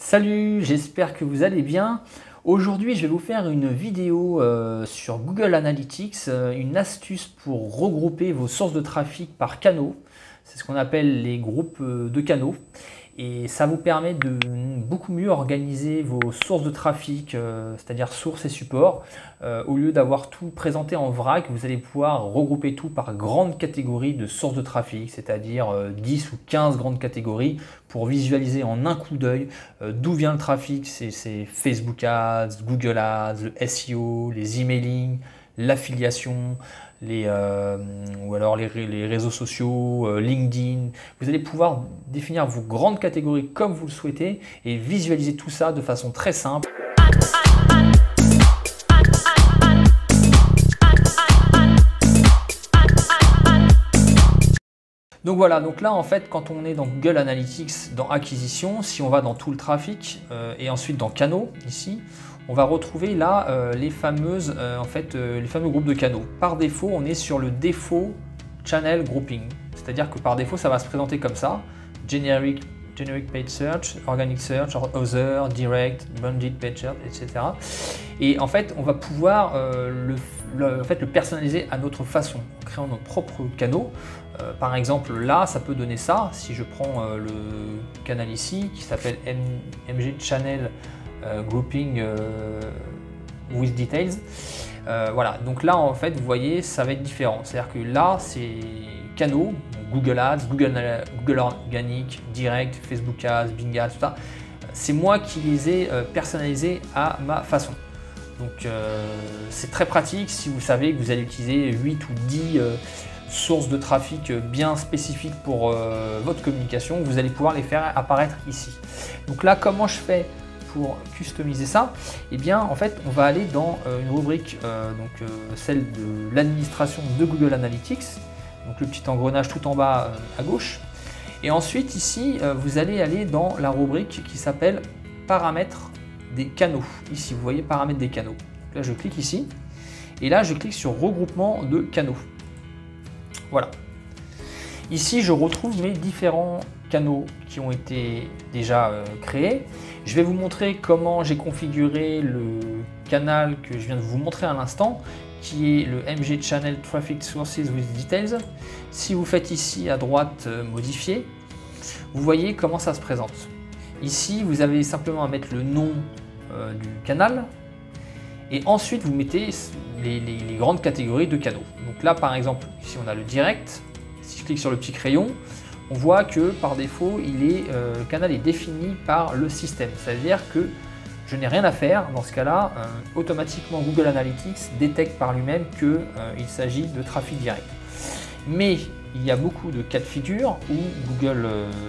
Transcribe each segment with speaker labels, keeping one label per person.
Speaker 1: Salut, j'espère que vous allez bien. Aujourd'hui, je vais vous faire une vidéo sur Google Analytics, une astuce pour regrouper vos sources de trafic par canaux. C'est ce qu'on appelle les groupes de canaux. Et ça vous permet de beaucoup mieux organiser vos sources de trafic, c'est-à-dire sources et supports. Au lieu d'avoir tout présenté en vrac, vous allez pouvoir regrouper tout par grandes catégories de sources de trafic, c'est-à-dire 10 ou 15 grandes catégories pour visualiser en un coup d'œil d'où vient le trafic. C'est Facebook Ads, Google Ads, le SEO, les emailing, l'affiliation, ou alors les réseaux sociaux, LinkedIn. Vous allez pouvoir définir vos grandes catégories comme vous le souhaitez et visualiser tout ça de façon très simple. Donc voilà, donc là en fait quand on est dans Google Analytics, dans acquisition, si on va dans tout le trafic et ensuite dans canaux ici, on va retrouver là les fameux groupes de canaux. Par défaut, on est sur le défaut channel grouping, c'est-à-dire que par défaut ça va se présenter comme ça: generic paid search, organic search, other, direct, branded paid search, etc. Et en fait on va pouvoir le personnaliser à notre façon, en créant nos propres canaux. Par exemple là ça peut donner ça, si je prends le canal ici qui s'appelle MG Channel Grouping with Details. Voilà, donc là en fait vous voyez ça va être différent, c'est-à-dire que là c'est canaux, Google Ads, Google Organic, Direct, Facebook Ads, Bing Ads, tout ça. C'est moi qui les ai personnalisés à ma façon. Donc c'est très pratique si vous savez que vous allez utiliser 8 ou 10 sources de trafic bien spécifiques pour votre communication. Vous allez pouvoir les faire apparaître ici. Donc là, comment je fais pour customiser ça? Eh bien en fait on va aller dans une rubrique, celle de l'administration de Google Analytics, donc le petit engrenage tout en bas à gauche, et ensuite ici vous allez aller dans la rubrique qui s'appelle paramètres des canaux. Ici vous voyez paramètres des canaux. Donc là je clique ici et là je clique sur regroupement de canaux. Voilà, ici je retrouve mes différents canaux qui ont été déjà créés. Je vais vous montrer comment j'ai configuré le canal que je viens de vous montrer à l'instant, qui est le MG Channel Traffic Sources with Details. Si vous faites ici à droite modifier, vous voyez comment ça se présente. Ici vous avez simplement à mettre le nom du canal et ensuite vous mettez les grandes catégories de canaux. Donc là par exemple ici on a le direct. Si je clique sur le petit crayon, on voit que par défaut, le canal est défini par le système. C'est-à-dire que je n'ai rien à faire. Dans ce cas-là, automatiquement Google Analytics détecte par lui-même qu'il s'agit de trafic direct. Mais il y a beaucoup de cas de figure où Google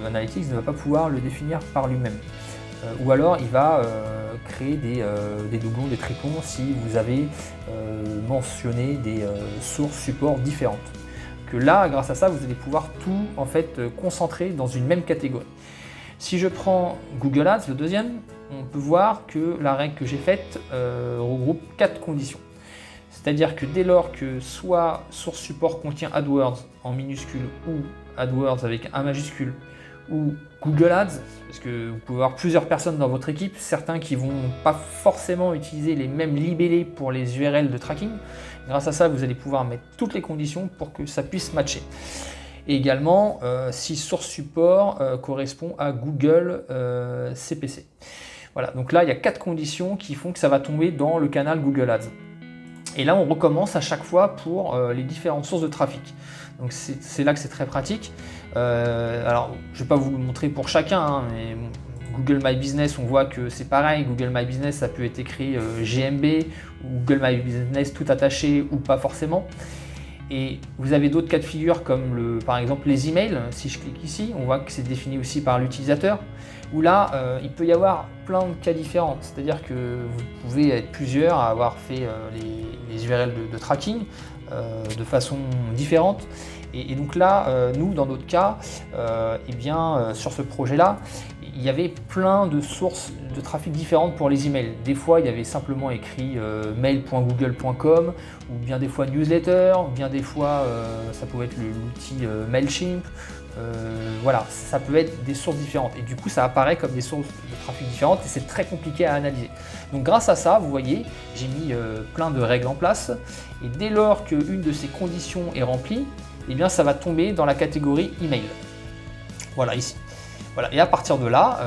Speaker 1: Analytics ne va pas pouvoir le définir par lui-même. Ou alors il va créer des doublons, des tripons si vous avez mentionné des sources supports différentes. Que là, grâce à ça, vous allez pouvoir tout en fait concentrer dans une même catégorie. Si je prends Google Ads, le deuxième, on peut voir que la règle que j'ai faite regroupe 4 conditions. C'est-à-dire que dès lors que soit source support contient AdWords en minuscule ou AdWords avec un majuscule, ou Google Ads, parce que vous pouvez avoir plusieurs personnes dans votre équipe, certains qui ne vont pas forcément utiliser les mêmes libellés pour les URL de tracking. Grâce à ça, vous allez pouvoir mettre toutes les conditions pour que ça puisse matcher. Et également, si source support correspond à Google CPC. Voilà, donc là, il y a 4 conditions qui font que ça va tomber dans le canal Google Ads. Et là, on recommence à chaque fois pour les différentes sources de trafic. Donc c'est là que c'est très pratique. Alors, je ne vais pas vous le montrer pour chacun, hein, mais Google My Business, on voit que c'est pareil. Google My Business, ça peut être écrit GMB, ou Google My Business tout attaché ou pas forcément. Et vous avez d'autres cas de figure comme par exemple les emails. Si je clique ici, on voit que c'est défini aussi par l'utilisateur. Où là, il peut y avoir plein de cas différents. C'est-à-dire que vous pouvez être plusieurs à avoir fait les URL de tracking de façon différente. Et donc là, nous, dans notre cas, sur ce projet-là, il y avait plein de sources de trafic différentes pour les emails. Des fois, il y avait simplement écrit mail.google.com, ou bien des fois newsletter, ou bien des fois, ça pouvait être l'outil Mailchimp, voilà, ça peut être des sources différentes et du coup ça apparaît comme des sources de trafic différentes et c'est très compliqué à analyser. Donc grâce à ça, vous voyez, j'ai mis plein de règles en place et dès lors qu'une de ces conditions est remplie, eh bien ça va tomber dans la catégorie email. Voilà, ici. Voilà. Et à partir de là,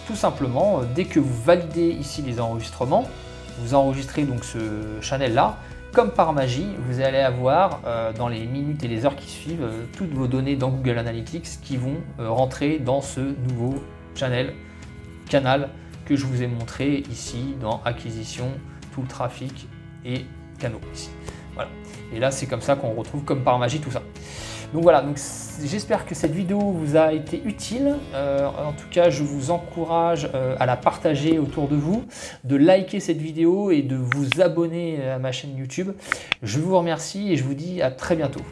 Speaker 1: tout simplement, dès que vous validez ici les enregistrements, vous enregistrez donc ce channel là, comme par magie, vous allez avoir dans les minutes et les heures qui suivent toutes vos données dans Google Analytics qui vont rentrer dans ce nouveau canal que je vous ai montré ici dans acquisition, tout le trafic et canaux ici. Voilà. Et là, c'est comme ça qu'on retrouve comme par magie tout ça. Donc voilà, donc j'espère que cette vidéo vous a été utile. En tout cas, je vous encourage à la partager autour de vous, de liker cette vidéo et de vous abonner à ma chaîne YouTube. Je vous remercie et je vous dis à très bientôt.